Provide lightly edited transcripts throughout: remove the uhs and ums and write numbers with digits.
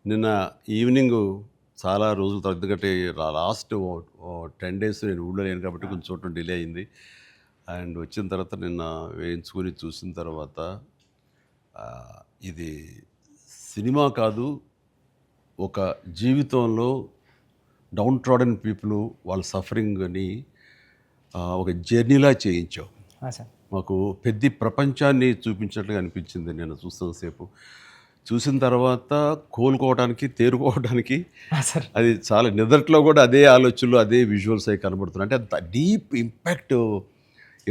నిన్న ఈవినింగు చాలా రోజుల తర్వాత ఎందుకంటే లాస్ట్ 10 డేస్ నేను ఊళ్ళో లేను కాబట్టి కొంచెం చూడటం డిలే అయింది. అండ్ వచ్చిన తర్వాత నిన్న వేయించుకొని చూసిన తర్వాత ఇది సినిమా కాదు, ఒక జీవితంలో డౌన్ ట్రాడెన్ పీపుల్ వాళ్ళ సఫరింగ్‌ని ఒక జర్నీలా చేయించావు. సార్. మాకు పెద్ద ప్రపంచాన్ని చూపించినట్టుగా అనిపించింది నేను చూస్తున్న సేపు. చూసిన తర్వాత కోలుకోవడానికి, తేరుకోవడానికి సార్. అది చాలా నిదట్లో కూడా అదే ఆలోచనలు, అదే విజువల్స్ అవి కనబడుతున్నాయి. అంటే అంత డీప్ ఇంపాక్ట్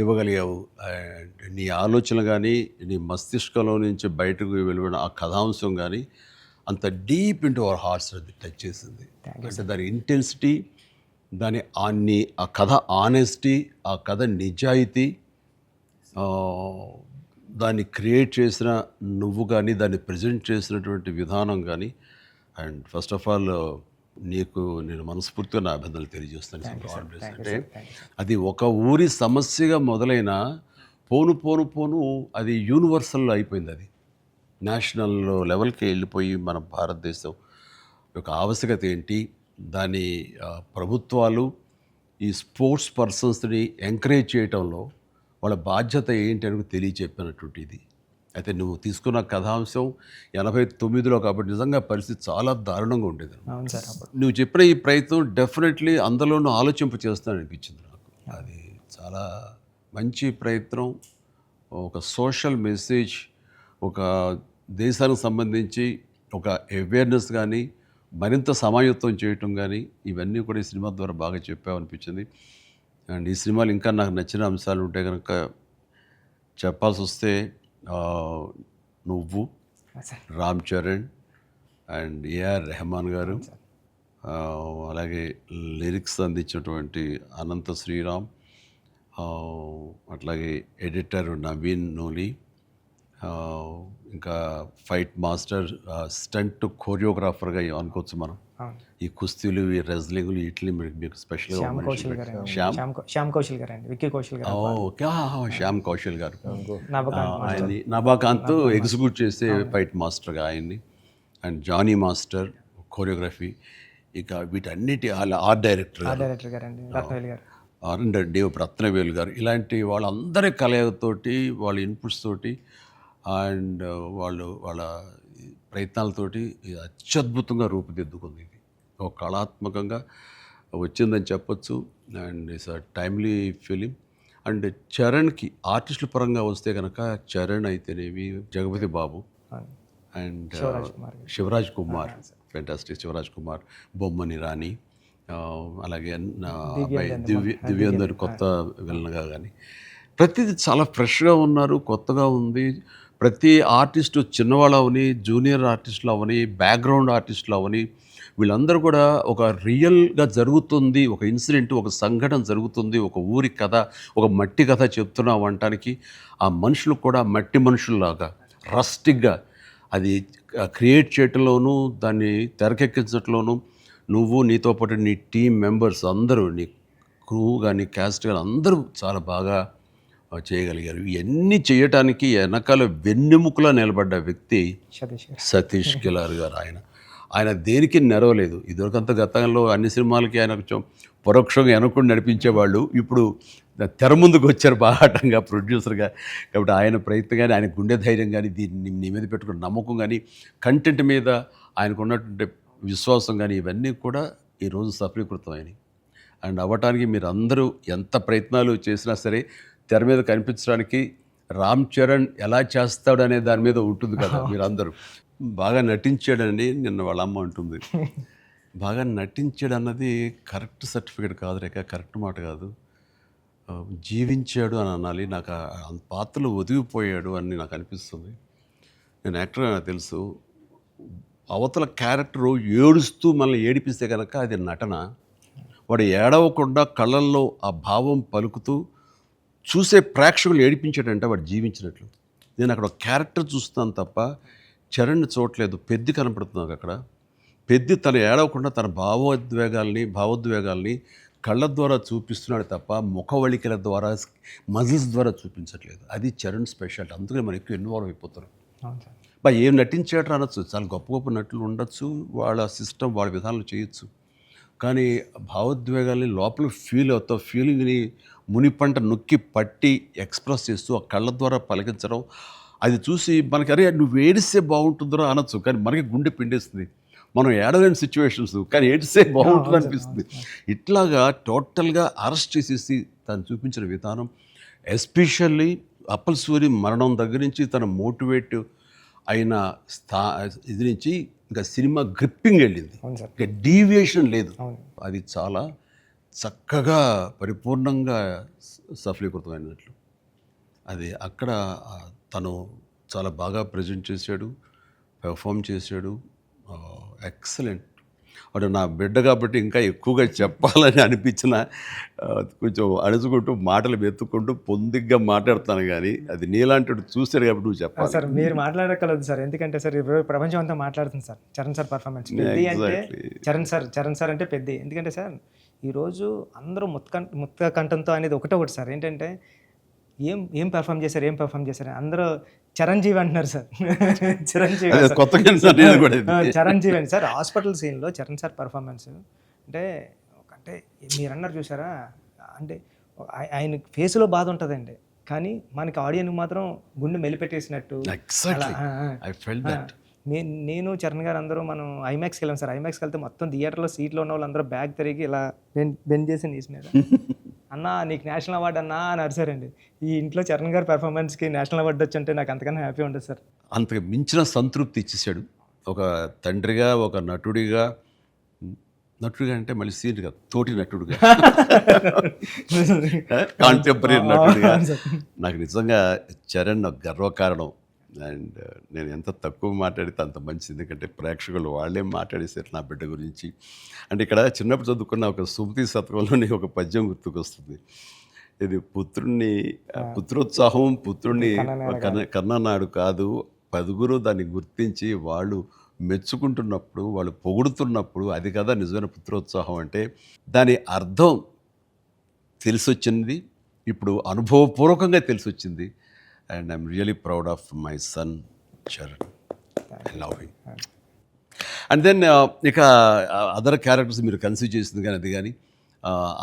ఇవ్వగలిగావు. అండ్ నీ ఆలోచనలు కానీ, నీ మస్తిష్కంలో నుంచి బయటకు వెలువడిన ఆ కథాంశం కానీ అంత డీప్ ఇంటూ అవర్ హార్ట్స్ అది టచ్ చేసింది. అంటే దాని ఇంటెన్సిటీ, దాని ఆ కథ ఆనెస్టీ, ఆ కథ నిజాయితీ, దాన్ని క్రియేట్ చేసిన నువ్వు కానీ, దాన్ని ప్రజెంట్ చేసినటువంటి విధానం కానీ, అండ్ ఫస్ట్ ఆఫ్ ఆల్ నీకు నేను మనస్ఫూర్తిగా నా అభినందనలు తెలియజేస్తాను. అంటే అది ఒక ఊరి సమస్యగా మొదలైన పోను పోను పోను అది యూనివర్సల్ అయిపోయింది. అది నేషనల్ లెవెల్కి వెళ్ళిపోయి మన భారతదేశం యొక్క ఆవశ్యకత ఏంటి, దాని ప్రభుత్వాలు ఈ స్పోర్ట్స్ పర్సన్స్ని ఎంకరేజ్ చేయటంలో వాళ్ళ బాధ్యత ఏంటి అని తెలియచెప్పినటువంటి ఇది. అయితే నువ్వు తీసుకున్న కథాంశం 89లో కాబట్టి నిజంగా పరిస్థితి చాలా దారుణంగా ఉండేది. అవును సార్. అప్పుడు నువ్వు చెప్పిన ఈ ప్రయత్నం డెఫినెట్లీ అందులోనూ ఆలోచింప చేస్తానని అనిపించింది నాకు. అది చాలా మంచి ప్రయత్నం. ఒక సోషల్ మెసేజ్, ఒక దేశానికి సంబంధించి ఒక అవేర్నెస్ కానీ, మరింత సమాయత్తం చేయటం కానీ, ఇవన్నీ కూడా ఈ సినిమా ద్వారా బాగా చెప్పావనిపించింది. అండ్ ఈ సినిమాలో ఇంకా నాకు నచ్చిన అంశాలు ఉంటే కనుక చెప్పాల్సి వస్తే నువ్వు, sir. Ram Charan and A R Rahman గారు, అలాగే లిరిక్స్ అందించినటువంటి అనంత శ్రీరామ్, అట్లాగే ఎడిటర్ నవీన్ నూలి, ఇంకా ఫైట్ మాస్టర్, స్టంట్ కోరియోగ్రాఫర్గా అనుకోవచ్చు మనం. ఈ కుస్తీలు, ఈ రెజ్లింగ్లు వీటిని మీకు స్పెషల్గా శ్యామ్ కౌశల్ గారు అండి, విక్కీ కౌశల్ గారు. ఓకే, శ్యామ్ కౌశల్ గారు నభకాంత్ నభాకాంత్ ఎగ్జిక్యూట్ చేసే ఫైట్ మాస్టర్గా ఆయన్ని, అండ్ జానీ మాస్టర్ కోరియోగ్రఫీ, ఇక వీటన్నిటి ఆర్ట్ డైరెక్టర్ గారు అండి, రత్నవేలు గారు, రత్నవేలు గారు, ఇలాంటి వాళ్ళందరి కలయికతోటి, వాళ్ళ ఇన్పుట్స్ తోటి అండ్ వాళ్ళ ప్రయత్నాలతోటి అత్యద్భుతంగా రూపుదిద్దుకుంది. ఇది ఒక కళాత్మకంగా వచ్చిందని చెప్పొచ్చు. And it's a timely film. And చరణ్కి ఆర్టిస్టుల పరంగా వస్తే కనుక చరణ్ అయితేనేమి, జగపతి బాబు అండ్ శివరాజ్ కుమార్, ఫెంటాస్టిక్ శివరాజ్ కుమార్, బొమ్మని రాణి, అలాగే అబ్బాయి దివ్యందర్ కొత్త విలన్గా కానీ ప్రతిదీ చాలా ఫ్రెష్గా ఉన్నారు, కొత్తగా ఉంది. ప్రతి ఆర్టిస్టు చిన్నవాళ్ళు అవని, జూనియర్ ఆర్టిస్టులు అవని, బ్యాక్గ్రౌండ్ ఆర్టిస్టులు అవని, వీళ్ళందరూ కూడా ఒక రియల్గా జరుగుతుంది, ఒక ఇన్సిడెంట్, ఒక సంఘటన జరుగుతుంది, ఒక ఊరి కథ, ఒక మట్టి కథ చెప్తున్నాం అనటానికి ఆ మనుషులు కూడా మట్టి మనుషుల్లాగా రస్టిక్గా అది క్రియేట్ చేయటంలోనూ, దాన్ని తెరకెక్కించడంలోనూ నువ్వు, నీతో పాటు నీ టీం మెంబర్స్ అందరూ, నీ క్రూ కానీ, క్యాస్ట్ కానీ అందరూ చాలా బాగా చేయగలిగారు. ఇవన్నీ చేయటానికి వెనకాల వెన్నెముకలా నిలబడ్డ వ్యక్తి సతీష్ కిలార్ గారు. ఆయన దేనికి నెరవలేదు. ఇదివరకంత గతంలో అన్ని సినిమాలకి ఆయన కొంచెం పరోక్షంగా వెనకుండా నడిపించేవాళ్ళు. ఇప్పుడు తెర ముందుకు వచ్చారు బాహాటంగా ప్రొడ్యూసర్గా. కాబట్టి ఆయన ప్రయత్నం కానీ, ఆయన గుండె ధైర్యం కానీ, దీన్ని నీ మీద పెట్టుకున్న నమ్మకం కానీ, కంటెంట్ మీద ఆయనకు ఉన్నటువంటి విశ్వాసం కానీ, ఇవన్నీ కూడా ఈరోజు సఫలీకృతం అయినాయి. అండ్ అవ్వటానికి మీరు అందరూ ఎంత ప్రయత్నాలు చేసినా సరే తెర మీద కనిపించడానికి రామ్ చరణ్ ఎలా చేస్తాడు అనే దాని మీద ఉంటుంది కదా. మీరు అందరూ బాగా నటించాడని నిన్న వాళ్ళ అమ్మ అంటుంది. బాగా నటించాడు అన్నది కరెక్ట్ సర్టిఫికేట్ కాదు రేఖ, కరెక్ట్ మాట కాదు. జీవించాడు అని అనాలి. నాకు ఆ పాత్రలు ఒదిగిపోయాడు అని నాకు అనిపిస్తుంది. నేను యాక్టర్ నాకు తెలుసు. అవతల క్యారెక్టరు ఏడుస్తూ మనల్ని ఏడిపిస్తే కనుక అది నటన. వాడు ఏడవకుండా కళ్ళల్లో ఆ భావం పలుకుతూ చూసే ప్రేక్షకులు ఏడిపించాడంటే వాడు జీవించినట్లు. నేను అక్కడ ఒక క్యారెక్టర్ చూస్తున్నాను తప్ప చరణ్ని చూడలేదు. పెద్ది కనపడుతున్నాను అక్కడ. పెద్ది తను ఏడవకుండా తన భావోద్వేగాల్ని కళ్ళ ద్వారా చూపిస్తున్నాడు తప్ప ముఖవళికల ద్వారా, మజిల్స్ ద్వారా చూపించట్లేదు. అది చరణ్ స్పెషాలిటీ. అందుకని మనం ఎక్కువ ఇన్వాల్వ్ అయిపోతున్నాం. ఏం నటించాడు అనొచ్చు, చాలా గొప్ప గొప్ప నటులు ఉండొచ్చు, వాళ్ళ సిస్టమ్ వాళ్ళ విధానాలు చేయొచ్చు. కానీ భావోద్వేగాల్ని లోపల ఫీల్ అవుతావు, ఫీలింగ్ని మునిపంట నొక్కి పట్టి ఎక్స్ప్రెస్ చేస్తూ ఆ కళ్ళ ద్వారా పలికించడం, అది చూసి మనకి అరే నువ్వు ఏడిస్తే బాగుంటుందిరా అనొచ్చు, కానీ మనకి గుండె పిండేస్తుంది. మనం ఏడలేని సిచ్యువేషన్స్, కానీ ఏడిస్తే బాగుంటుంది అనిపిస్తుంది. ఇట్లాగా టోటల్గా అరెస్ట్ చేసేసి తను చూపించిన విధానం, ఎస్పెషల్లీ అప్పల్ సూరి మరణం దగ్గర నుంచి తన మోటివేట్ అయిన ఇది నుంచి ఇంకా సినిమా గ్రిప్పింగ్ వెళ్ళింది, అవును సార్. ఇంకా డీవియేషన్ లేదు. అవును. అది చాలా చక్కగా పరిపూర్ణంగా సఫలీకృతమైనట్లు. అది అక్కడ తను చాలా బాగా ప్రజెంట్ చేశాడు, పెర్ఫామ్ చేశాడు. ఎక్సలెంట్. వాడు నా బిడ్డ కాబట్టి ఇంకా ఎక్కువగా చెప్పాలని అనిపించిన కొంచెం అడుచుకుంటూ మాటలు వెతుక్కుంటూ పొందిగ్గా మాట్లాడుతాను, కానీ అది నీలాంటి చూశాడు కాబట్టి నువ్వు చెప్పాలి. సార్ మీరు మాట్లాడగలదు సార్, ఎందుకంటే సార్ ఇప్పుడు ప్రపంచం అంతా మాట్లాడుతుంది సార్ చరణ్ సార్ పర్ఫార్మెన్స్. పెద్ద అంటే చరణ్ సార్ అంటే పెద్ద. ఎందుకంటే సార్ ఈరోజు అందరూ ముత్త కంఠంతో అనేది ఒకటి సార్, ఏంటంటే ఏం పెర్ఫామ్ చేశారు అందరూ చిరంజీవి అంటున్నారు సార్. చిరంజీవి అండి సార్. హాస్పిటల్ సీన్లో చరణ్ సార్ పర్ఫార్మెన్స్ అంటే మీరు అన్నారు చూసారా, అంటే ఆయన ఫేస్లో బాధ ఉంటుందండి, కానీ మనకి ఆడియన్కి మాత్రం గుండె మెలిపెట్టేసినట్టు. నేను చరణ్ గారు అందరూ మనం ఐమాక్స్కి వెళ్ళాం సార్. ఐమాక్స్కి వెళ్తే మొత్తం థియేటర్లో సీట్లో ఉన్న వాళ్ళందరూ బ్యాగ్ తిరిగి ఇలా బెండ్ చేసి నీస్ మీద అన్నా నీకు నేషనల్ అవార్డు అన్నా అని అరిసారండి. ఈ ఇంట్లో చరణ్ గారి పెర్ఫార్మెన్స్కి నేషనల్ అవార్డు వచ్చంటే నాకు అంతకన్నా హ్యాపీ ఉంటుంది సార్. అంతకు మించిన సంతృప్తి ఇచ్చేసాడు. ఒక తండ్రిగా, ఒక నటుడిగా అంటే మళ్ళీ సీనియర్గా, తోటి నటుడుగా, కాంటెంపరీ నటుడిగా నాకు నిజంగా చరణ్ గర్వకారణం. అండ్ నేను ఎంత తక్కువ మాట్లాడితే అంత మంచిది, ఎందుకంటే ప్రేక్షకులు వాళ్ళే మాట్లాడేసారు నా బిడ్డ గురించి. అంటే ఇక్కడ చిన్నప్పుడు చదువుకున్న ఒక సుమతి శతకంలోని ఒక పద్యం గుర్తుకొస్తుంది. ఇది పుత్రోత్సాహం పుత్రుణ్ణి కన్ననాడు కాదు, పదుగురు దాన్ని గుర్తించి వాళ్ళు మెచ్చుకుంటున్నప్పుడు, వాళ్ళు పొగుడుతున్నప్పుడు, అది కదా నిజమైన పుత్రోత్సాహం అంటే. దాని అర్థం తెలిసొచ్చింది, ఇప్పుడు అనుభవపూర్వకంగా తెలిసొచ్చింది. And I'm really proud of my son, Charan. I love him. And then ఇక అదర్ క్యారెక్టర్స్ మీరు కన్సిడర్ చేసింది కానీ అది కానీ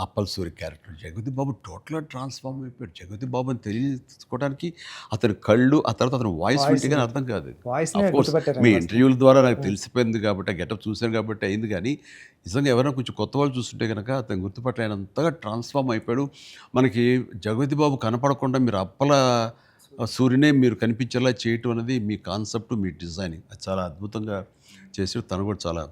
అప్పల్ సూరి క్యారెక్టర్ జగపతి బాబు టోటల్గా ట్రాన్స్ఫార్మ్ అయిపోయాడు. జగపతి బాబు అని తెలియకోవడానికి అతని కళ్ళు, ఆ తర్వాత అతని వాయిస్ వింటే కానీ అర్థం కాదు. మీ ఇంటర్వ్యూల ద్వారా నాకు తెలిసిపోయింది కాబట్టి, ఆ గెటప్ చూశాను కాబట్టి అయింది, కానీ నిజంగా ఎవరైనా కొంచెం కొత్త వాళ్ళు చూస్తుంటే కనుక అతను గుర్తుపట్టలేనంతగా ట్రాన్స్ఫార్మ్ అయిపోయాడు. మనకి జగపతి బాబు కనపడకుండా మీరు అప్పల సూర్యునే మీరు కనిపించేలా చేయటం అనేది మీ కాన్సెప్ట్, మీ డిజైనింగ్, అది చాలా అద్భుతంగా చేసి తను కూడా చాలా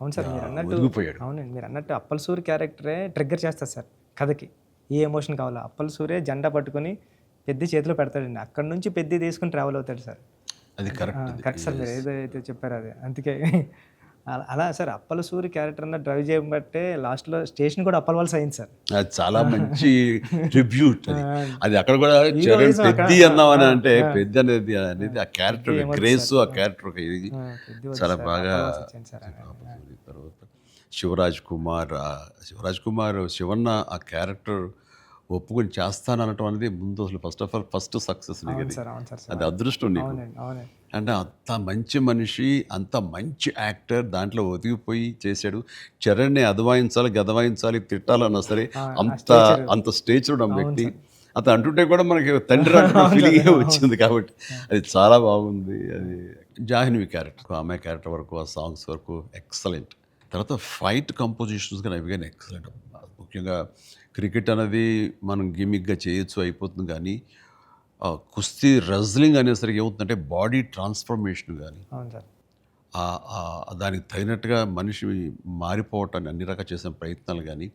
అవును సార్. మీరు అన్నట్టు ఒదిగిపోయాడు. అవునండి, మీరు అన్నట్టు అప్పల్ సూరి క్యారెక్టరే ట్రిగ్గర్ చేస్తారు సార్ కథకి. ఏ ఎమోషన్ కావాలో అప్పల్ సూరే జెండా పట్టుకొని పెద్ద చేతిలో పెడతాడండి, అక్కడ నుంచి పెద్ద తీసుకుని ట్రావెల్ అవుతాడు సార్. అది కరెక్ట్ సార్, మీరు ఏదైతే చెప్పారో అది. అందుకే అలా సార్ అప్పల సూరి క్యారెక్టర్ అన్న డ్రైవ్ చేయబట్టే లాస్ట్లో స్టేషన్ కూడా అప్పల వాళ్ళ అయింది సార్. అది చాలా మంచి ట్రిబ్యూట్. అది అక్కడ కూడా చరణ్ పెద్ద అన్నామని అంటే పెద్ద అనేది ఆ క్యారెక్టర్ గ్రేస్, ఆ క్యారెక్టర్ చాలా బాగా. తర్వాత శివరాజ్ కుమార్ శివన్న ఆ క్యారెక్టర్ ఒప్పుకొని చేస్తాననటం అనేది ముందు అసలు ఫస్ట్ సక్సెస్ నీకు, అది అదృష్టం నీకు. అంటే అంత మంచి మనిషి, అంత మంచి యాక్టర్, దాంట్లో ఒదిగిపోయి చేశాడు. చరణ్ని అదవాయించాలి, గదవాయించాలి, తిట్టాలన్నా సరే అంత స్టేజ్ ఉన్న వ్యక్తి. అతను అంటుంటే కూడా మనకి తండ్రి ఫీలింగ్ వచ్చింది కాబట్టి అది చాలా బాగుంది. అది జాహ్నవి క్యారెక్టర్, ఆమె క్యారెక్టర్ వరకు, ఆ సాంగ్స్ వరకు ఎక్సలెంట్. తర్వాత ఫైట్ కంపోజిషన్స్ కానీ అవి కానీ ఎక్సలెంట్. ముఖ్యంగా క్రికెట్ అనేది మనం గిమిక్గా చేయొచ్చు, అయిపోతుంది, కానీ కుస్తీ రెజ్లింగ్ అనేసరికి ఏమవుతుందంటే బాడీ ట్రాన్స్ఫర్మేషన్ కానీ దానికి తగినట్టుగా మనిషి మారిపోవటాన్ని అన్ని రకాల చేసిన ప్రయత్నాలు కానీ,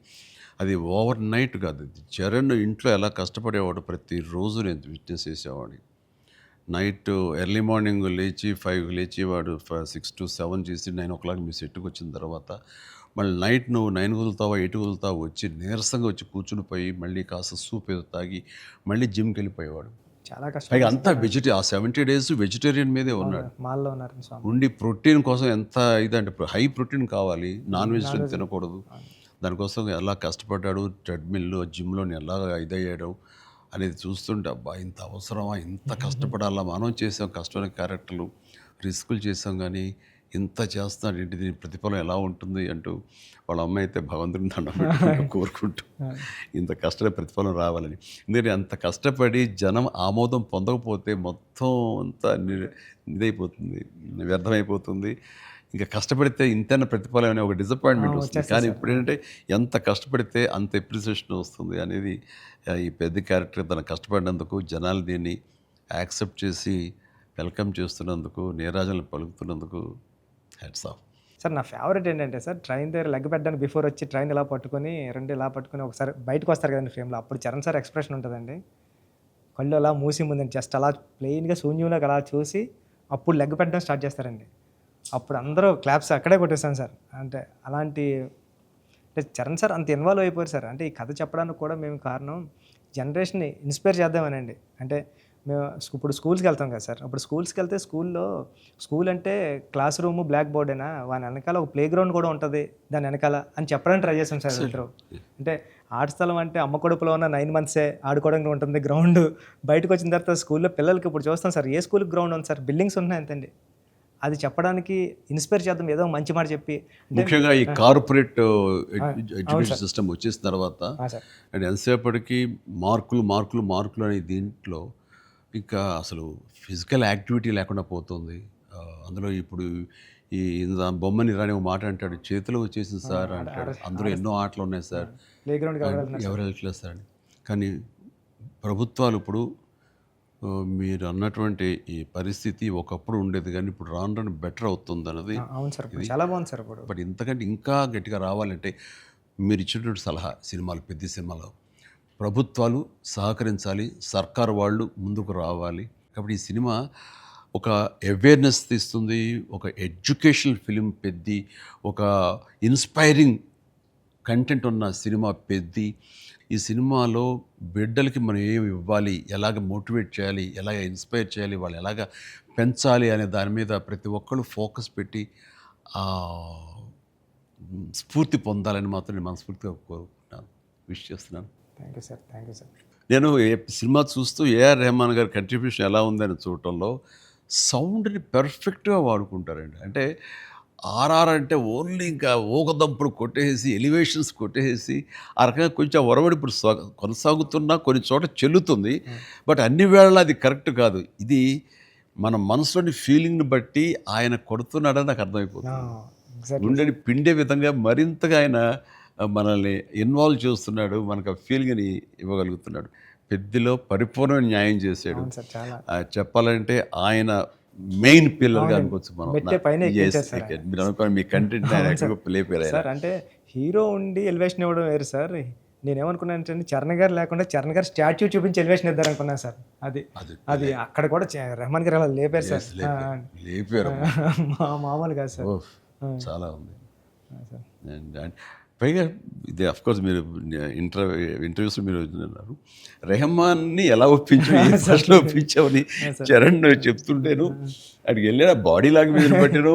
అది ఓవర్ నైట్ కాదు. చరణ్ ఇంట్లో ఎలా కష్టపడేవాడు, ప్రతిరోజు నేను విట్నెస్ చేసేవాడిని. నైట్ ఎర్లీ మార్నింగ్ లేచి 5 లేచి వాడు 6 to 7 చేసి 9 o'clock మీ సెట్కి వచ్చిన తర్వాత మళ్ళీ నైట్ నువ్వు 9 కుదులుతావా 8 కుదులుతావా వచ్చి నీరసంగా వచ్చి కూర్చుని పోయి మళ్ళీ కాస్త సూప్ ఏదో తాగి మళ్ళీ జిమ్కి వెళ్ళిపోయేవాడు. చాలా కష్టం. పైగా అంతా ఆ 70 days వెజిటేరియన్ మీదే ఉన్నాడు. ఉండి ప్రోటీన్ కోసం ఎంత ఇదంటే హై ప్రోటీన్ కావాలి, నాన్ వెజిటేరియన్ తినకూడదు. దానికోసం ఎలా కష్టపడ్డాడు, ట్రెడ్మిల్లో జిమ్లో ఎలా ఇదయ్యాడు, అనేది చూస్తుంటే అబ్బా ఇంత అవసరమా, ఇంత కష్టపడాలా, మనం చేసాం కష్టమైన క్యారెక్టర్లు, రిస్కులు చేసాం, కానీ ఇంత చేస్తున్నాడు ఏంటి, దీని ప్రతిఫలం ఎలా ఉంటుంది అంటూ వాళ్ళ అమ్మ అయితే భగవంతుడిని దండం పెట్టుకుంటూ కోరుకుంటూ ఇంత కష్ట ప్రతిఫలం రావాలని. ఎందుకంటే అంత కష్టపడి జనం ఆమోదం పొందకపోతే మొత్తం అంతా ఇదైపోతుంది, వ్యర్థమైపోతుంది. ఇంకా కష్టపడితే ఇంతైనా ప్రతిఫలం అనే ఒక డిసప్పాయింట్మెంట్ వస్తుంది. కానీ ఇప్పుడు ఏంటంటే ఎంత కష్టపడితే అంత ఎప్రిసియేషన్ వస్తుంది అనేది ఈ పెద్ద క్యారెక్టర్ తన కష్టపడినందుకు, జనాలు దీన్ని యాక్సెప్ట్ చేసి వెల్కమ్ చేస్తున్నందుకు, నీరాజనలు పలుకుతున్నందుకు హ్యాట్స్ ఆఫ్. సార్ నా ఫేవరెట్ ఏంటంటే సార్, ట్రైన్ దగ్గర లెగ్ పెట్టడానికి బిఫోర్ వచ్చి ట్రైన్ ఇలా పట్టుకొని రెండు ఇలా పట్టుకొని ఒకసారి బయటకు వస్తారు కదండి ఫ్రేమ్లో, అప్పుడు చరణ్ సార్ ఎక్స్ప్రెషన్ ఉంటుందండి, కళ్ళు అలా మూసి ముందండి జస్ట్ అలా ప్లెయిన్గా శూన్యంలోకి అలా చూసి అప్పుడు లెగ్ పెట్టడం స్టార్ట్ చేస్తారండి. అప్పుడు అందరూ క్లాప్స్ అక్కడే కొట్టేస్తాను సార్. అంటే అలాంటి అంటే చరణ్ సార్ అంత ఇన్వాల్వ్ అయిపోయారు సార్. అంటే ఈ కథ చెప్పడానికి కూడా మేము కారణం జనరేషన్ని ఇన్స్పైర్ చేద్దామనండి. అంటే మేము ఇప్పుడు స్కూల్స్కి వెళ్తాం కదా సార్, అప్పుడు స్కూల్స్కి వెళ్తే స్కూల్ అంటే క్లాస్ రూమ్ బ్లాక్ బోర్డేనా, వాని వెనకాల ఒక ప్లే గ్రౌండ్ కూడా ఉంటుంది దాని వెనకాల అని చెప్పడానికి ట్రై చేస్తాం సార్ ఇద్దరు. అంటే ఆట స్థలం అంటే అమ్మ కడుపులో ఉన్న 9 months ఆడుకోవడానికి ఉంటుంది గ్రౌండ్. బయటకు వచ్చిన తర్వాత స్కూల్లో పిల్లలకి ఇప్పుడు చూస్తాం సార్, ఏ స్కూల్కి గ్రౌండ్ ఉంది సార్, బిల్డింగ్స్ ఉన్నాయి అంతండి. అది చెప్పడానికి ఇన్స్పైర్ చేద్దాం, ఏదో మంచి మాట చెప్పి. ముఖ్యంగా ఈ కార్పొరేట్ ఎడ్యుకేషన్ సిస్టమ్ వచ్చేసిన తర్వాత అండ్ ఎంతసేపటికి మార్కులు అనే దీంట్లో ఇంకా అసలు ఫిజికల్ యాక్టివిటీ లేకుండా పోతుంది. అందులో ఇప్పుడు ఈ బొమ్మని రాని ఒక మాట అంటాడు, చేతిలో వచ్చేసింది సార్ అంటాడు, అందులో ఎన్నో ఆటలు ఉన్నాయి సార్, ప్లే గ్రౌండ్ ఎవరు వెళ్ళట్లేదు సార్ అని. కానీ ప్రభుత్వాలు ఇప్పుడు మీరు అన్నటువంటి ఈ పరిస్థితి ఒకప్పుడు ఉండేది, కానీ ఇప్పుడు రాను బెటర్ అవుతుంది అన్నది. అవును సార్, చాలా బాగుంది సార్ ఇప్పుడు. బట్ ఇంతకంటే ఇంకా గట్టిగా రావాలంటే మీరు ఇచ్చినటువంటి సలహా, సినిమాలు పెద్ద సినిమాలో ప్రభుత్వాలు సహకరించాలి, సర్కారు వాళ్ళు ముందుకు రావాలి. కాబట్టి ఈ సినిమా ఒక అవేర్నెస్ తీస్తుంది, ఒక ఎడ్యుకేషనల్ ఫిలిం పెద్ది, ఒక ఇన్స్పైరింగ్ కంటెంట్ ఉన్న సినిమా పెద్ది. ఈ సినిమాలో బిడ్డలకి మనం ఏమి ఇవ్వాలి, ఎలాగ మోటివేట్ చేయాలి, ఎలాగ ఇన్స్పైర్ చేయాలి, వాళ్ళు ఎలాగ పెంచాలి అనే దాని మీద ప్రతి ఒక్కళ్ళు ఫోకస్ పెట్టి స్ఫూర్తి పొందాలని మాత్రం నేను మనస్ఫూర్తిగా కోరుకుంటున్నాను, విష్ చేస్తున్నాను. Thank you sir, thank you sir. నేను సినిమా చూస్తూ ఏఆర్ రెహమాన్ గారి కంట్రిబ్యూషన్ ఎలా ఉందని చూడటంలో సౌండ్ని పెర్ఫెక్ట్గా వాడుకుంటారండి. అంటే ఆర్ఆర్ అంటే ఓన్లీ ఇంకా ఊకదంపుడు కొట్టేసి, ఎలివేషన్స్ కొట్టేసి ఆ రకంగా కొంచెం ఒరవడి ఇప్పుడు కొనసాగుతున్నా కొన్ని చోట చెల్లుతుంది. బట్ అన్ని వేళలా అది కరెక్ట్ కాదు. ఇది మన మనసులోని ఫీలింగ్ని బట్టి ఆయన కొడుతున్నాడని నాకు అర్థమైపోతుంది. గుండెని పిండే విధంగా మరింతగా ఆయన మనల్ని ఇన్వాల్వ్ చేస్తున్నాడు, మనకు ఆ ఫీలింగ్ని ఇవ్వగలుగుతున్నాడు. పెద్దలో పరిపూర్ణమైన న్యాయం చేశాడు. చెప్పాలంటే ఆయన మెయిన్ పిల్లర్గా అనుకోవచ్చు మనం. మీరు అనుకోండి మీ కంటెంట్ సార్, అంటే హీరో ఉండి ఎలివేషన్ ఇవ్వడం వేరు సార్. నేనేమనుకున్నాను, చరణ్ గారు లేకుండా చరణ్ గారు స్టాచ్యూ చూపించి ఎలివేషన్ ఇద్దారు అనుకున్నాను సార్. అది అక్కడ కూడా రెహమాన్ గారు అలా లేపారు సార్, లేపారు మామూలు కాదు సార్, చాలా ఉంది. పైగా ఇది అఫ్కోర్స్ మీరు ఇంటర్వ్యూస్లో మీరు అన్నారు, రెహమాన్ని ఎలా ఒప్పించావని చరణ్ చెప్తుంటేను అక్కడికి వెళ్ళిన బాడీ లాంగ్వేజ్ బట్టిను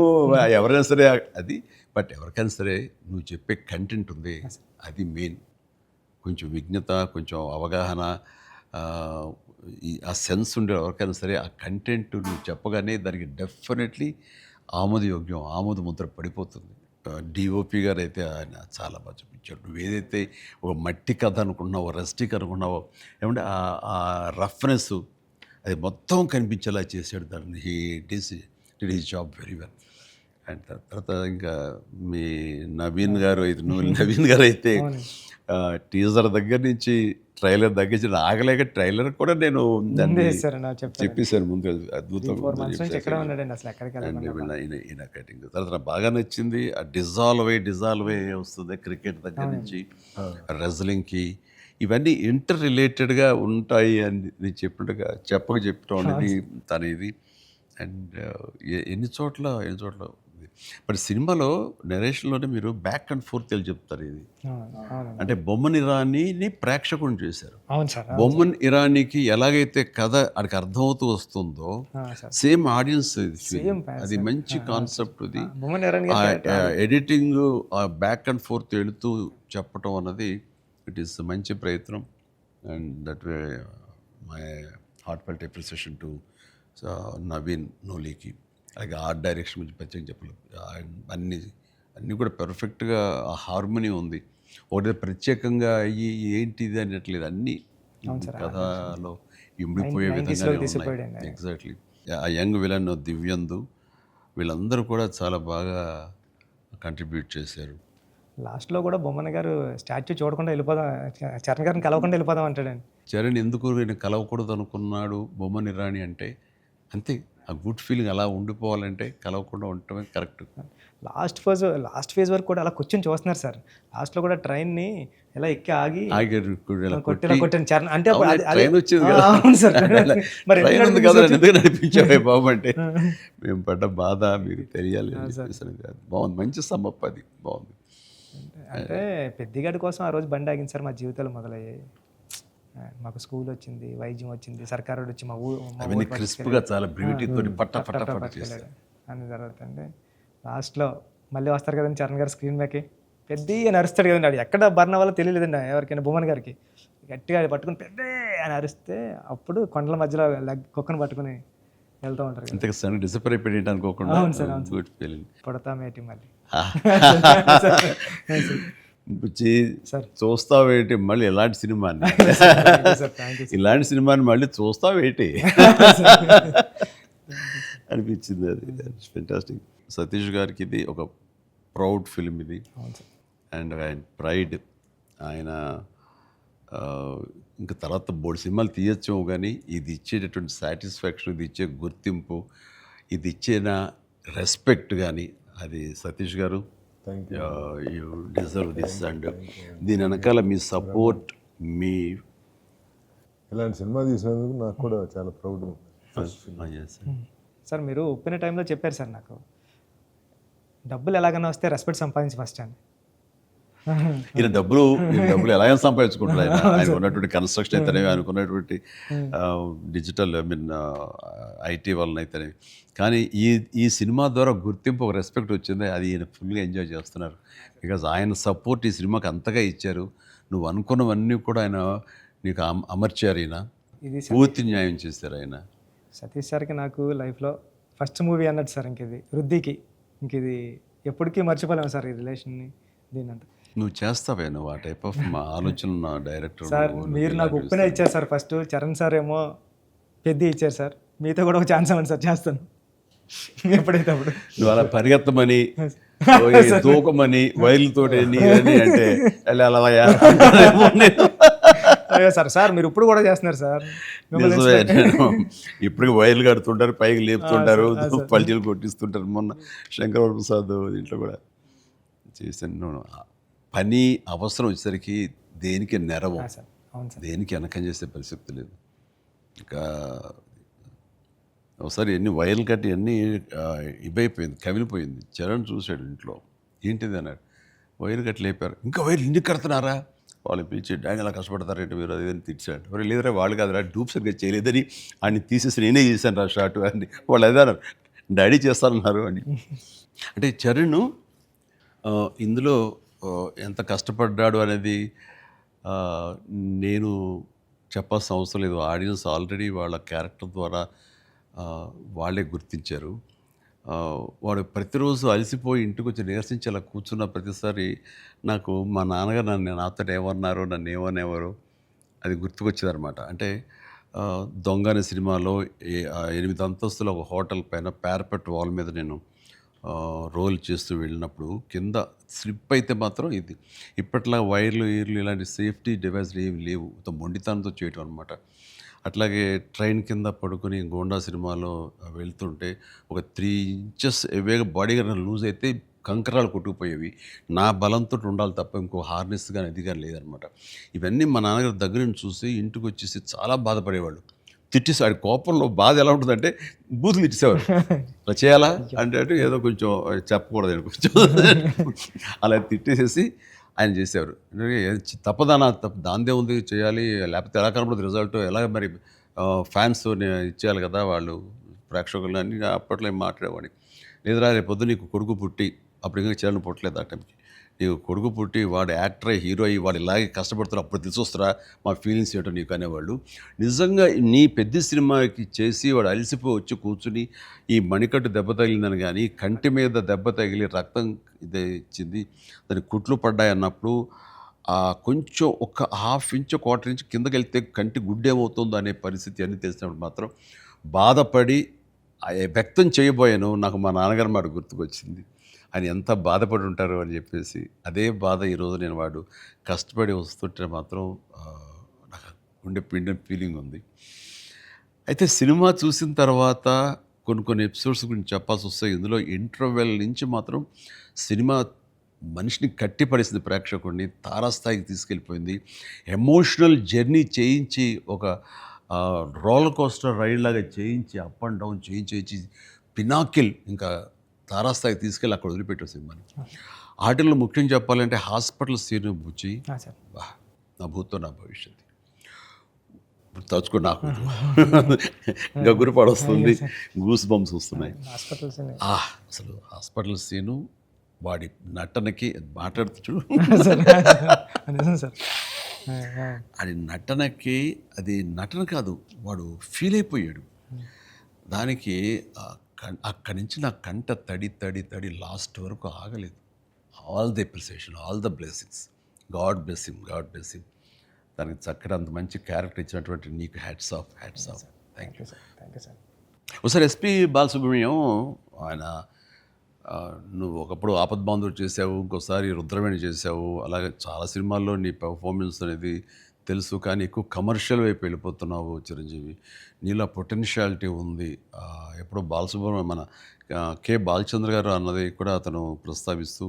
ఎవరైనా సరే అది. బట్ ఎవరికైనా సరే నువ్వు చెప్పే కంటెంట్ ఉంది, అది మెయిన్. కొంచెం విజ్ఞత, కొంచెం అవగాహన, ఆ సెన్స్ ఉండే ఎవరికైనా సరే ఆ కంటెంట్ నువ్వు చెప్పగానే దానికి డెఫినెట్లీ ఆమోదయోగ్యం, ఆమోద ముద్ర పడిపోతుంది. డిఓపి గారు అయితే ఆయన చాలా బాగా చూపించాడు. నువ్వు ఏదైతే ఒక మట్టి కథ అనుకున్నావో, రస్టిక్ అనుకున్నావో, ఏమంటే ఆ రఫ్నెస్ అది మొత్తం కనిపించేలా చేశాడు. దాన్ని did his job very well. And తర్వాత ఇంకా మీ నవీన్ గారు అయితే టీజర్ దగ్గర నుంచి ట్రైలర్ దగ్గర నుంచి ఆగలేక ట్రైలర్ కూడా నేను దాన్ని చెప్పేశాను ముందు, అద్భుతంగా ఈయన కటింగ్. తర్వాత నాకు బాగా నచ్చింది ఆ డిజాల్వ్ అయ్యి వస్తుంది క్రికెట్ దగ్గర నుంచి రెజ్లింగ్కి. ఇవన్నీ ఇంటర్ రిలేటెడ్గా ఉంటాయి అని నేను చెప్పినట్టుగా చెప్పడం అనేది తన ఇది. అండ్ ఎన్ని చోట్ల బట్ సినిమాలో నెరేషన్లోనే మీరు బ్యాక్ అండ్ ఫోర్త్ వెళ్ళి చెప్తారు. ఇది అంటే బొమ్మన్ ఇరానీని ప్రేక్షకుని చేశారు. బొమ్మన్ ఇరానీకి ఎలాగైతే కథ అడికి అర్థమవుతూ వస్తుందో సేమ్ ఆడియన్స్ అది మంచి కాన్సెప్ట్. ఇది ఎడిటింగ్ బ్యాక్ అండ్ ఫోర్త్ వెళుతూ చెప్పటం అన్నది ఇట్ ఈస్ మంచి ప్రయత్నం. And that way my heartfelt appreciation to Naveen నోలీకి. అలాగే ఆర్ట్ డైరెక్షన్ గురించి ప్రత్యేకంగా చెప్పలేదు. అన్నీ కూడా పెర్ఫెక్ట్గా ఆ హార్మోనీ ఉంది. ఒకటి ప్రత్యేకంగా అయ్యి ఏంటిది అనట్లేదు, అన్నీ కథలో ఇమిడిపోయే విధంగానే ఉన్నాయి. ఎగ్జాక్ట్లీ. ఆ యంగ్ విలన్ దివ్యందు వీళ్ళందరూ కూడా చాలా బాగా కంట్రిబ్యూట్ చేశారు. లాస్ట్లో కూడా బొమ్మన గారు స్టాచ్యూ చూడకుండా వెళ్ళిపోదాం, చరణ్ గారిని కలవకుండా వెళ్ళిపోదాం అంటాడండి. చరణ్ ఎందుకు నేను కలవకూడదు అనుకున్నాడు బొమ్మని రాణి అంటే అంతే. ఆ గుడ్ ఫీలింగ్ అలా ఉండిపోవాలంటే కలవకుండా ఉండటమే కరెక్ట్. లాస్ట్ ఫేజ్ వరకు కూడా అలా కూర్చొని చూస్తున్నారు సార్. లాస్ట్లో కూడా ట్రైన్ని ఎలా ఎక్కి ఆగి కొట్టాను చరణ్ అంటే ట్రైన్ వచ్చింది కదా, అవును సార్. మరి ట్రైన్ ఉంది కదా ఎందుకు నడిపించావే బాబు అంటే మేము పడ్డ బాధ మీకు తెలియాలి. బాగుంది, మంచి సమ్మప్, అది బాగుంది. అంటే పెద్దిగాడి కోసం ఆ రోజు బండి ఆగింది సార్. మా జీవితాలు మొదలయ్యాయి. మాకు స్కూల్ వచ్చింది, వైద్యం వచ్చింది, సర్కారు వచ్చి మా అవన్నీ క్రిస్ప్గా చాలా బ్యూటీతో పట్ట అన్ని తర్వాత అండి లాస్ట్లో మళ్ళీ వస్తారు కదండి చరణ్ గారు స్క్రీన్ మీదకి పెద్ద అరుస్తాడు కదండి. అది ఎక్కడ బర్ణ వల్ల తెలియలేదండి ఎవరికైనా. బొమ్మన్ గారికి గట్టిగా పట్టుకుని పెద్ద అని అరిస్తే అప్పుడు కొండల మధ్యలో కుక్కను పట్టుకుని వెళ్తూ ఉంటారు. డిసప్పర్ అయిపోయి అనుకోకుండా గుడ్ ఫీలింగ్. పుడతామేటి మళ్ళీ చూస్తావేటి మళ్ళీ ఇలాంటి సినిమాని ఇలాంటి సినిమాని మళ్ళీ చూస్తావేటి అనిపించింది. అది ఫెంటాస్టిక్. సతీష్ గారికి ఇది ఒక ప్రౌడ్ ఫిల్మ్ ఇది. అండ్ ఆయన ప్రైడ్. ఆయన ఇంకా తర్వాత బోర్డు సినిమాలు తీయచ్చేమో కానీ ఇది ఇచ్చేటటువంటి సాటిస్ఫాక్షన్, ఇది ఇచ్చే గుర్తింపు, ఇది ఇచ్చిన రెస్పెక్ట్ కానీ అది సతీష్ గారు యూ డిజర్వ్ దిస్. అండ్ దీని వెనకాల మీ సపోర్ట్, మీ ఇలాంటి సినిమా తీసినందుకు నాకు కూడా చాలా ప్రౌడ్. సార్ మీరు ఒప్పిన టైంలో చెప్పారు సార్ నాకు, డబ్బులు ఎలాగైనా వస్తే రెస్పెక్ట్ సంపాదించి ఫస్ట్ అని. ఈయన డబ్బులు ఎలాగైనా సంపాదించుకుంటారు. ఆయన ఉన్నటువంటి కన్స్ట్రక్షన్ అయితేనే, అనుకున్నటువంటి డిజిటల్ ఐటీ వలన అయితేనే. కానీ ఈ సినిమా ద్వారా గుర్తింపు, ఒక రెస్పెక్ట్ వచ్చింది. అది ఈయన ఫుల్గా ఎంజాయ్ చేస్తున్నారు. బికాజ్ ఆయన సపోర్ట్ ఈ సినిమాకి అంతగా ఇచ్చారు. నువ్వు అనుకున్నవన్నీ కూడా ఆయన నీకు అమర్చారు. ఈయన పూర్తి న్యాయం చేశారు ఆయన. సతీష్ సార్కి నాకు లైఫ్లో ఫస్ట్ మూవీ అన్నట్టు సార్. ఇది వృద్ధికి ఇది ఎప్పటికీ మర్చిపోలేము సార్ ఈ రిలేషన్ని. దీనంతా నువ్వు చేస్తావే, నువ్వు ఆ టైప్ ఆఫ్ మా ఆలోచన డైరెక్టర్ సార్. మీరు నాకు ఉప్పునే ఇచ్చారు సార్ ఫస్ట్. చరణ్ సార్ ఏమో పెద్ద ఇచ్చారు సార్. మీతో కూడా ఒక ఛాన్స్ అవ్వండి సార్, చేస్తాను ఎప్పుడైతే అప్పుడు. నువ్వు అలా పరిగెత్తమని, తూకమని, వైర్లతో అంటే అయ్యో సార్ మీరు ఇప్పుడు కూడా చేస్తున్నారు సార్. ఇప్పుడు వైర్లు కడుతుంటారు, పైకి లేపుతుంటారు, పల్టీలు కొట్టిస్తుంటారు. మొన్న శంకర ప్రసాద్ దీంట్లో కూడా చేశాను. పని అవసరం వచ్చేసరికి దేనికి నెరవం, దేనికి వెనకం చేసే పరిస్థితి లేదు. ఇంకా ఒకసారి ఎన్ని వైర్లు కట్టి అన్నీ ఇవైపోయింది, కవిలిపోయింది. చరణ్ చూశాడు ఇంట్లో, ఏంటిది అన్నాడు. వైర్లు కట్టి లేపారు. ఇంకా వైర్లు ఇంటికి కడుతున్నారా? వాళ్ళు పిలిచి డాంగ్ ఎలా కష్టపడతారంటే మీరు అది అని తిట్టాడు. మరి లేదరా వాళ్ళు కాదురా డూప్ సరిగ్గా చేయలేదని ఆయన తీసేసి నేనే చేశాను రా షార్ట్ అని వాళ్ళు అదే అన్నారు. డాడీ చేస్తారన్నారు అని. అంటే చరణ్ ఇందులో ఎంత కష్టపడ్డాడు అనేది నేను చెప్పాల్సిన అవసరం లేదు. ఆడియన్స్ ఆల్రెడీ వాళ్ళ క్యారెక్టర్ ద్వారా వాళ్ళే గుర్తించారు. వాడు ప్రతిరోజు అలసిపోయి ఇంటికి వచ్చి నీరసించి అలా కూర్చున్న ప్రతిసారి నాకు మా నాన్నగారు నాతో ఏమన్నారో, నన్ను ఏమనేవారో అది గుర్తుకొచ్చేదనమాట. అంటే దొంగ అనే సినిమాలో 8 అంతస్తుల ఒక హోటల్ పైన పారపెట్ వాల్ మీద నేను రోల్ చేస్తూ వెళ్ళినప్పుడు కింద స్లిప్ అయితే మాత్రం ఇది ఇప్పట్లా వైర్లు ఇలాంటి సేఫ్టీ డివైస్లు ఏమి లేవు. మొండితనంతో చేయటం అనమాట. అట్లాగే ట్రైన్ కింద పడుకొని గోండా సినిమాలో వెళ్తుంటే ఒక 3 ఇంచెస్ ఎవేగా బాడీ లూజ్ అయితే కంకరాలు కొట్టుకుపోయేవి. నా బలంతో ఉండాలి తప్ప ఇంకో హార్నెస్ కానీ అది కానీ లేదనమాట. ఇవన్నీ మా నాన్నగారి దగ్గర నుంచి చూసి ఇంటికి వచ్చేసి చాలా బాధపడేవాళ్ళు. తిట్టేసి ఆడి కోపంలో బాధ ఎలా ఉంటుందంటే బూతులు తిట్టేసేవారు. అలా చేయాలా అంటే ఏదో కొంచెం చెప్పకూడదు కొంచెం అలా తిట్టేసేసి ఆయన చేసేవారు. తప్పదానా దాందే ఉంది చేయాలి, లేకపోతే ఎలా కనపడదు రిజల్ట్, ఎలాగ మరి ఫ్యాన్స్ ఇచ్చేయాలి కదా వాళ్ళు ప్రేక్షకులు అని అప్పట్లో మాట్లాడేవాడిని. లేదురా రేపు పొద్దు నీకు కొడుకు పుట్టి, అప్పుడు ఇంకా చరణ్ పుట్టలేదు ఆ టైంకి, నీకు కొడుకు పుట్టి వాడు యాక్టర్ అయ్యి హీరో అయ్యి వాడు ఇలాగే కష్టపడుతున్నారు అప్పుడు తెలిసి వస్తారా మా ఫీలింగ్స్ ఏంటో నీకు అనేవాళ్ళు. నిజంగా నీ పెద్ద సినిమాకి చేసి వాడు అలసిపోయి వచ్చి కూర్చుని ఈ మణికట్టు దెబ్బ తగిలిందని కానీ కంటి మీద దెబ్బ తగిలి రక్తం ఇదే ఇచ్చింది దాని కుట్లు పడ్డాయి అన్నప్పుడు కొంచెం ఒక హాఫ్ ఇంచ్ క్వార్టర్ ఇంచ్ కిందకి వెళ్తే కంటి గుడ్డేమవుతుందో అనే పరిస్థితి అన్నీ తెలిసినప్పుడు మాత్రం బాధపడి వ్యక్తం చేయబోయాను. నాకు మా నాన్నగారు మాట గుర్తుకొచ్చింది. ఆయన ఎంత బాధపడి ఉంటారు అని చెప్పేసి అదే బాధ ఈరోజు నేను వాడు కష్టపడి వస్తుంటే మాత్రం నాకు గుండె పిండిన ఫీలింగ్ ఉంది. అయితే సినిమా చూసిన తర్వాత కొన్ని ఎపిసోడ్స్ గురించి చెప్పాల్సి వస్తాయి. ఇందులో ఇంటర్వెల్ నుంచి మాత్రం సినిమా మనిషిని కట్టిపడేసింది, ప్రేక్షకుడిని తారాస్థాయికి తీసుకెళ్ళిపోయింది. ఎమోషనల్ జర్నీ చేయించి ఒక రోలర్ కోస్టర్ రైడ్ లాగా చేయించి అప్ అండ్ డౌన్ చేయించి పినాకిల్ ఇంకా తారాస్థాయికి తీసుకెళ్ళి అక్కడ వదిలిపెట్టారు సినిమాని. ఆటల్లో ముఖ్యంగా చెప్పాలంటే హాస్పిటల్ సీన్ బుచ్చి బా నా భూతో నా భవిష్యత్తు ఇప్పుడు తలుచుకో నాకు గగురు పడొస్తుంది, గూస్ బంప్స్ వస్తున్నాయి. అసలు హాస్పిటల్ సీను వాడి నటనకి మాట్లాడుతూ చూడు అది నటనకి, అది నటన కాదు, వాడు ఫీల్ అయిపోయాడు దానికి. అక్కడి నుంచి నా కంట తడి తడి తడి లాస్ట్ వరకు ఆగలేదు. All the appreciation, all the blessings, God bless him, God bless him. దానికి చక్కటి అంత మంచి క్యారెక్టర్ ఇచ్చినటువంటి నీకు hats off, hats off. Thank you sir, thank you sir. ఒకసారి ఎస్పి బాలసుబ్రహ్మణ్యం ఆయన నువ్వు ఒకప్పుడు ఆపద్బాంధవుడు చేసావు, ఇంకోసారి రుద్రవేణి చేసావు, అలాగే చాలా సినిమాల్లో నీ పెర్ఫార్మెన్స్ అనేది తెలుసు, కానీ ఎక్కువ కమర్షియల్ వైపు వెళ్ళిపోతున్నావు చిరంజీవి. నీలో పొటెన్షియాలిటీ ఉంది. ఎప్పుడో బాలసుబ్రహ్మణ్యం మన కె బాలచంద్ర గారు అన్నది కూడా అతను ప్రస్తావిస్తూ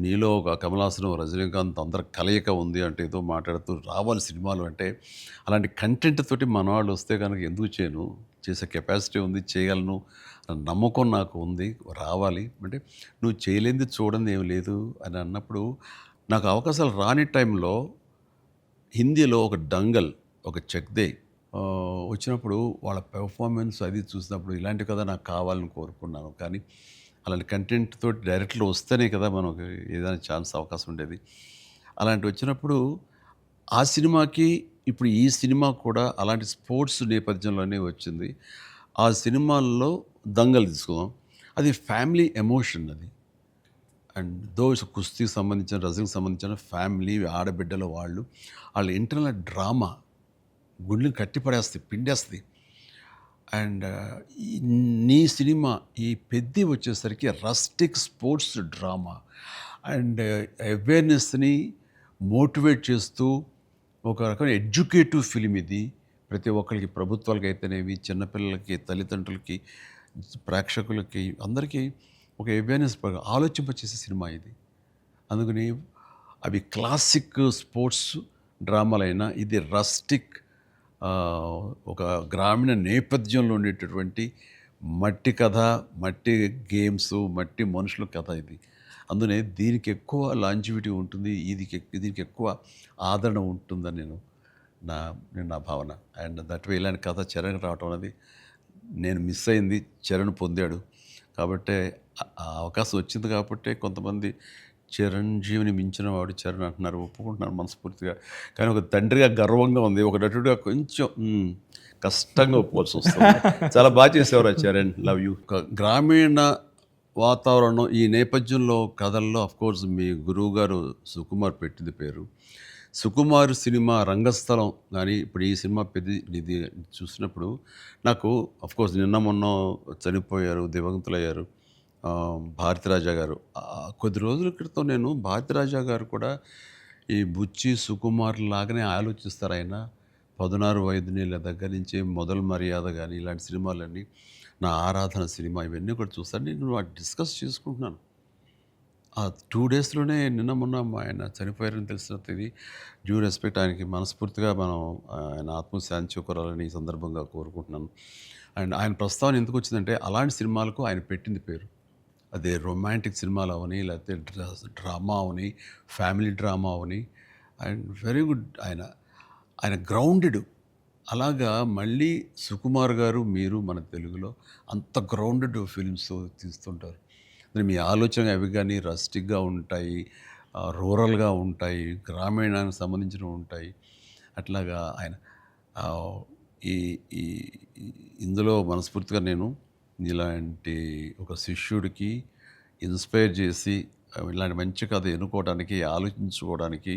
నీలో ఒక కమలాసనం రజనీకాంత్ అందరి కలయిక ఉంది అంటే ఏదో మాట్లాడుతూ రావాలి సినిమాలు అంటే. అలాంటి కంటెంట్ తోటి మనవాళ్ళు వస్తే కనుక ఎందుకు చేయను, చేసే కెపాసిటీ ఉంది, చేయగలను నమ్మకం నాకు ఉంది, రావాలి అంటే నువ్వు చేయలేనిది చూడండి ఏం లేదు అని అన్నప్పుడు నాకు అవకాశాలు రాని టైంలో హిందీలో ఒక డంగల్, ఒక చెక్దే వచ్చినప్పుడు వాళ్ళ పెర్ఫార్మెన్స్ అది చూసినప్పుడు ఇలాంటి కదా నాకు కావాలని కోరుకున్నాను. కానీ అలాంటి కంటెంట్ తోటి డైరెక్ట్లో వస్తేనే కదా మనకు ఏదైనా ఛాన్స్ అవకాశం ఉండేది. అలాంటి వచ్చినప్పుడు ఆ సినిమాకి ఇప్పుడు ఈ సినిమా కూడా అలాంటి స్పోర్ట్స్ నేపథ్యంలోనే వచ్చింది. ఆ సినిమాల్లో దంగల్ తీసుకుందాం, అది ఫ్యామిలీ ఎమోషన్ అది. అండ్ దోస్ కుస్తీకి సంబంధించిన, రజనీకి సంబంధించిన ఫ్యామిలీ ఆడబిడ్డల వాళ్ళ ఇంటర్నల్ డ్రామా గుండెని కట్టిపడేస్తుంది, పిండేస్తుంది. అండ్ నీ సినిమా ఈ పెద్ది వచ్చేసరికి రస్టిక్ స్పోర్ట్స్ డ్రామా అండ్ అవేర్నెస్ని మోటివేట్ చేస్తూ ఒక రకమైన ఎడ్యుకేటివ్ ఫిలిం ఇది. ప్రతి ఒక్కరికి, ప్రభుత్వాలకి అయితేనేవి, చిన్నపిల్లలకి, తల్లిదండ్రులకి, ప్రేక్షకులకి, అందరికీ ఒక అవేర్నెస్ ఆలోచింపచేసే సినిమా ఇది. అందుకని అవి క్లాసిక్ స్పోర్ట్స్ డ్రామాలైనా ఇది రస్టిక్ ఒక గ్రామీణ నేపథ్యంలో ఉండేటటువంటి మట్టి కథ, మట్టి గేమ్స్, మట్టి మనుషుల కథ ఇది. అందునే దీనికి ఎక్కువ లాంజివిటీ ఉంటుంది, దీనికి ఎక్కువ ఆదరణ ఉంటుందని నా భావన. అండ్ దట్ వే ఇలాంటి కథ చరణ్ రావటం అనేది నేను మిస్ అయింది, చరణ్ పొందాడు. కాబట్టి ఆ అవకాశం వచ్చింది కాబట్టి కొంతమంది చిరంజీవిని మించిన వాడు చరణ్ అంటున్నారు, ఒప్పుకుంటున్నారు మనస్ఫూర్తిగా. కానీ ఒక తండ్రిగా గర్వంగా ఉంది, ఒక నటుడిగా కొంచెం కష్టంగా ఒప్పుకోవాల్సి వస్తుంది. చాలా బాగా చేసేవారు చరణ్, లవ్ యూ. గ్రామీణ వాతావరణం ఈ నేపథ్యంలో కథల్లో అఫ్కోర్స్ మీ గురువు గారు సుకుమార్ పెట్టింది పేరు. సుకుమార్ సినిమా రంగస్థలం కానీ ఇప్పుడు ఈ సినిమా ఇది చూసినప్పుడు నాకు అఫ్కోర్స్ నిన్న మొన్న చనిపోయారు, దివంగతులయ్యారు భారతిరాజా గారు. కొద్ది రోజుల క్రితం నేను భారతిరాజా గారు కూడా ఈ బుచ్చి సుకుమార్ లాగానే ఆలోచిస్తారు. ఆయన 16 వైద్యుల దగ్గర నుంచి మొదలు మర్యాద కానీ ఇలాంటి సినిమాలన్నీ, నా ఆరాధన సినిమా, ఇవన్నీ కూడా చూస్తాను. నేను వాటి డిస్కస్ చేసుకుంటున్నాను. ఆ 2 డేస్లోనే నిన్న మొన్న ఆయన చనిపోయారని తెలిసినంత ఇది డ్యూ రెస్పెక్ట్ ఆయనకి మనస్ఫూర్తిగా మనం ఆయన ఆత్మశాంతి చేకూరాలని ఈ సందర్భంగా కోరుకుంటున్నాను. అండ్ ఆయన ప్రస్తావన ఎందుకు వచ్చిందంటే అలాంటి సినిమాలకు ఆయన పెట్టింది పేరు. అదే రొమాంటిక్ సినిమాలు అవని, లేకపోతే drama Avani, family drama Avani. And very good. ఆయన గ్రౌండెడ్. అలాగా మళ్ళీ సుకుమార్ గారు, మీరు మన తెలుగులో అంత గ్రౌండెడ్ ఫిల్మ్స్ తీస్తుంటారు. మీ ఆలోచన అవి కానీ రస్టిక్గా ఉంటాయి, రూరల్గా ఉంటాయి, గ్రామీణానికి సంబంధించినవి ఉంటాయి. అట్లాగా ఆయన ఆ, ఈ ఈ ఇందులో మనస్ఫూర్తిగా నేను ఇలాంటి ఒక శిష్యుడికి ఇన్స్పైర్ చేసి ఇలాంటి మంచి కథ ఎన్నుకోవడానికి, ఆలోచించుకోవడానికి